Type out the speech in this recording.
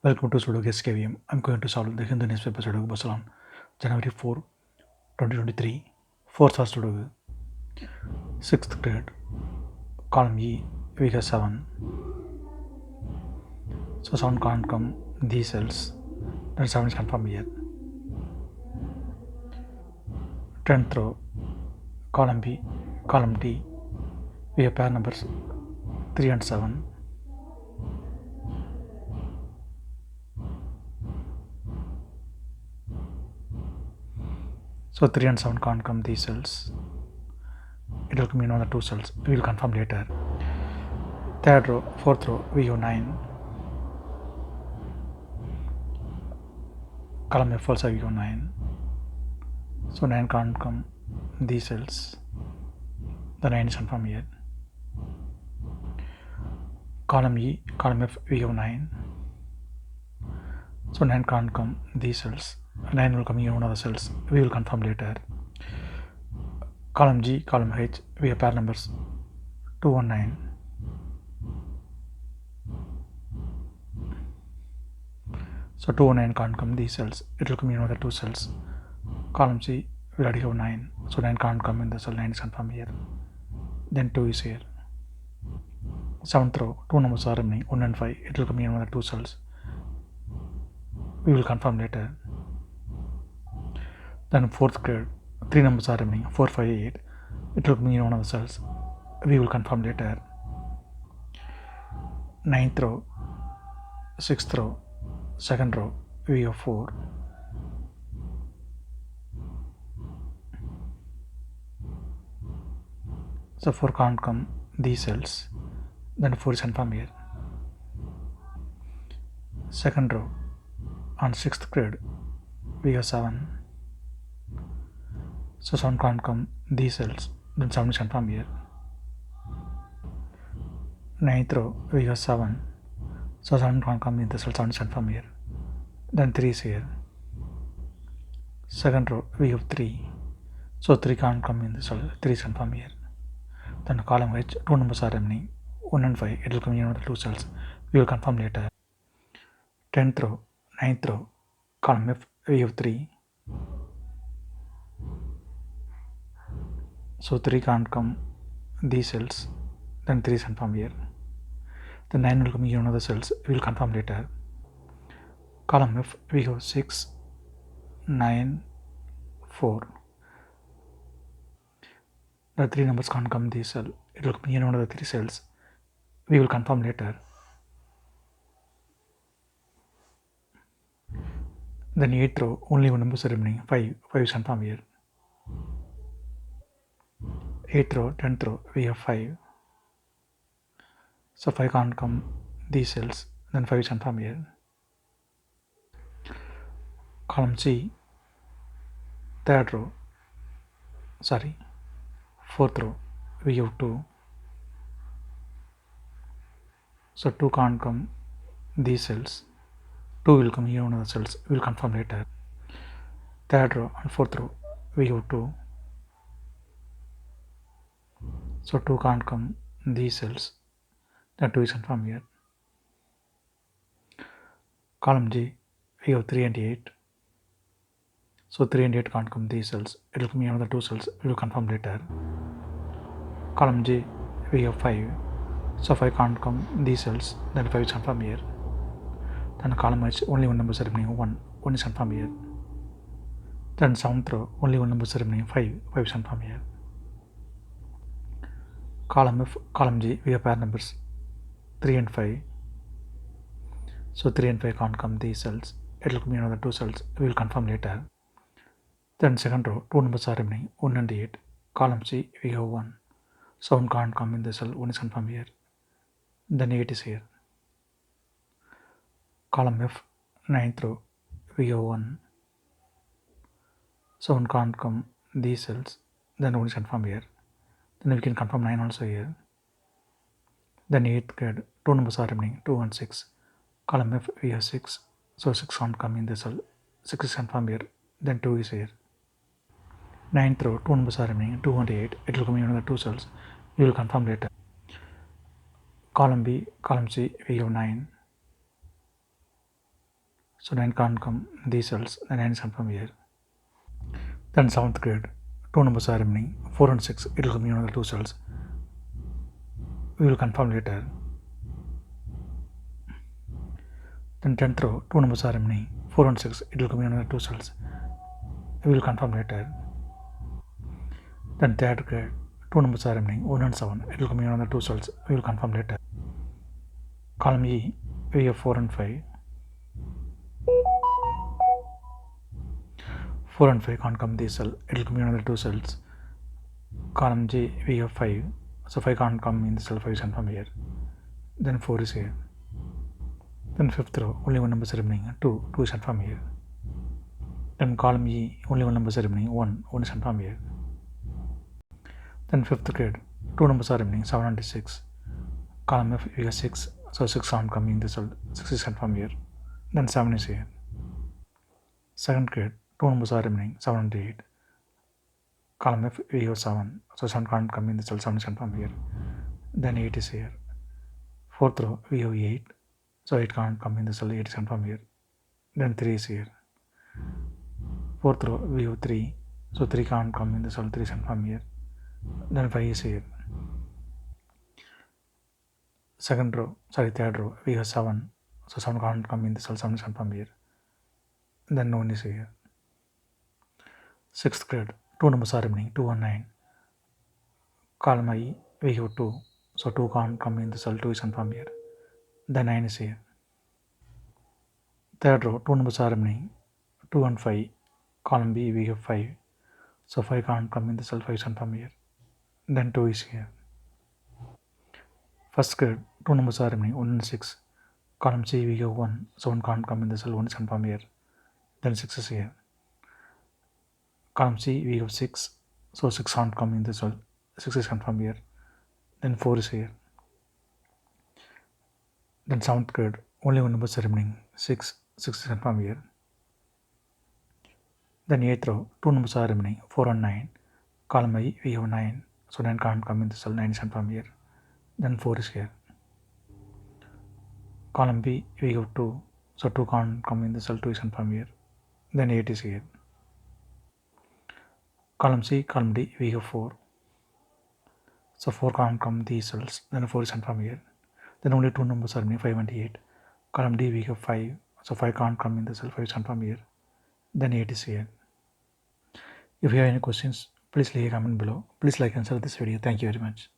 Welcome to Sudoku SkVm. I'm going to solve the Hindu newspaper Sudoku Basalan, January 4, 2023. Fourth was Sudoku. 6th grade. Column E, figure 7. So 7 can't come these cells. Then 7 is confirmed here. 10th row. Column B, column D. We have pair numbers 3 and 7. So 3 and 7 can't come these cells. It will come in on the 2 cells. We will confirm later. 3rd row, 4th row, we have 9. Column F also we have 9. So 9 can't come these cells. The 9 is confirmed here. Column E, column F, we have 9. So 9 can't come these cells. 9 will come in one of the cells. We will confirm later. Column G, column H, we have pair numbers 2 and 9. So 2 and 9 can't come these cells. It will come in one of the 2 cells. Column C, we already have 9. So 9 can't come in the cell. 9 is confirmed here. Then 2 is here. 7th row, 2 numbers are remaining, 1 and 5. It will come in one of the 2 cells. We will confirm later. Then 4th grade, 3 numbers are remaining, 4, 5, 8. It will come in one of the cells. We will confirm later. 9th row, 6th row, 2nd row, we have 4. So 4 can't come these cells. Then 4 is confirmed here. 2nd row, on 6th grade, we have 7. So 7 can't come these cells. Then 7 is confirmed here. 9th row, we have 7. So 7 can't come in the cell. 7 is confirmed here. Then 3 is here. 2nd row, we have 3. So 3 can't come in the cell. 3 is confirmed here. Then column H, 2 numbers are remaining, 1 and 5. It will come in one of the 2 cells. We will confirm later. 10th row, 9th row, column F, we have 3. So 3 can't come these cells. Then 3 is confirmed here. Then 9 will come in one of the cells. We will confirm later. Column F, we have 6, 9, 4. The 3 numbers can't come this cell. It will come in one of the 3 cells. We will confirm later. Then 8th row, only 1 number is remaining, 5. 5 is confirmed here. 8th row, 10th row, we have 5. So 5 can't come these cells. Then 5 is confirmed here. Column C, 3rd row, 4th row, we have 2. So 2 can't come these cells. 2 will come here one of the cells. We will confirm later. 3rd row and 4th row, we have 2. So 2 can't come these cells. Then 2 is confirmed here. Column G, we have 3 and 8. So 3 and 8 can't come these cells. It will come in another 2 cells. We will confirm later. Column G, we have 5. So 5 can't come these cells. Then 5 is confirmed here. Then column H, only 1 number is remaining, 1. 1 is confirmed here. Then 7th row, only 1 number is remaining, 5. 5 is confirmed here. Column F, column G, we have pair numbers 3 and 5. So 3 and 5 can't come these cells. It will come in another 2 cells. We will confirm later. Then 2nd row, 2 numbers are remaining, 1 and 8. Column C, we have 1. So 1 can't come in the cell. 1 is confirmed here. Then 8 is here. Column F, 9th row, we have 1. So 1 can't come these cells. Then 1 is confirmed here. Then we can confirm 9 also here. Then 8th grade, 2 numbers are remaining, 2 and 6. Column F, we have 6. So 6 can't come in the cell. 6 is confirmed here. Then 2 is here. 9th row, 2 numbers are remaining, 2 and 8. It will come in another 2 cells. We will confirm later. Column B, column C, we have 9. So 9 can't come in these cells, then 9 is confirmed here. Then 7th grade, two numbers are remaining, 4 and 6, it will come in another 2 cells. We will confirm later. Then 10th row, two numbers are remaining, 4 and 6, it will come in another 2 cells. We will confirm later. Then 3rd grade, two numbers are remaining, 1 and 7, it will come in another 2 cells. We will confirm later. Column E, we have 4 and 5. 4 and 5 can't come in this cell, it will come in another 2 cells. Column J, we have 5, so 5 can't come in the cell, 5 is confirmed here. Then 4 is here. Then 5th row, only one number is remaining, 2 is confirmed here. Then column E, only one number is remaining, 1 is confirmed here. Then 5th grade, two numbers are remaining, 7 and 6. Column F, we have 6, so 6 can't come in the cell, 6 is confirmed here. Then 7 is here. 2nd grade, two numbers are remaining, 7 and 8. Column F, we have 7, so 7 can't come in the cell, 7 is confirmed here. Then 8 is here. 4th row, we have 8, so 8 can't come in the cell, 8 is confirmed here. Then 3 is here. 4th row, we have 3, so 3 can't come in the cell, 3 is confirmed here. Then 5 is here. 3rd row, we have 7, so 7 can't come in the cell, 7 is confirmed here. Then 1 is here. 6th grade, two numbers are remaining, 2 and 9. Column I, we have 2, so 2 can't come in the cell, 2 is confirmed here. Then 9 is here. 3rd row, two numbers are remaining, 2 and 5. Column B, we have 5, so 5 can't come in the cell, 5 is confirmed here. Then 2 is here. 1st grade, two numbers are remaining, 1 and 6. Column C, we have 1, so 1 can't come in the cell, 1 is confirmed here. Then 6 is here. Column C, we have 6, so 6 can't come in the cell, 6 is confirmed here. Then 4 is here. Then 7th grade, only one number is remaining, 6 is confirmed here. Then 8th row, two numbers are remaining, 4 and 9. Column I, we have 9, so 9 can't come in the cell, 9 is confirmed here. Then 4 is here. Column B, we have 2, so 2 can't come in the cell, 2 is confirmed here. Then 8 is here. Column C, column D, we have 4, so 4 can't come in these cells, then 4 is confirmed here. Then only two numbers are remaining, 5 and 8. Column D, we have 5, so 5 can't come in the cell, 5 is confirmed here. Then 8 is here. If you have any questions, please leave a comment below. Please like and share this video. Thank you very much.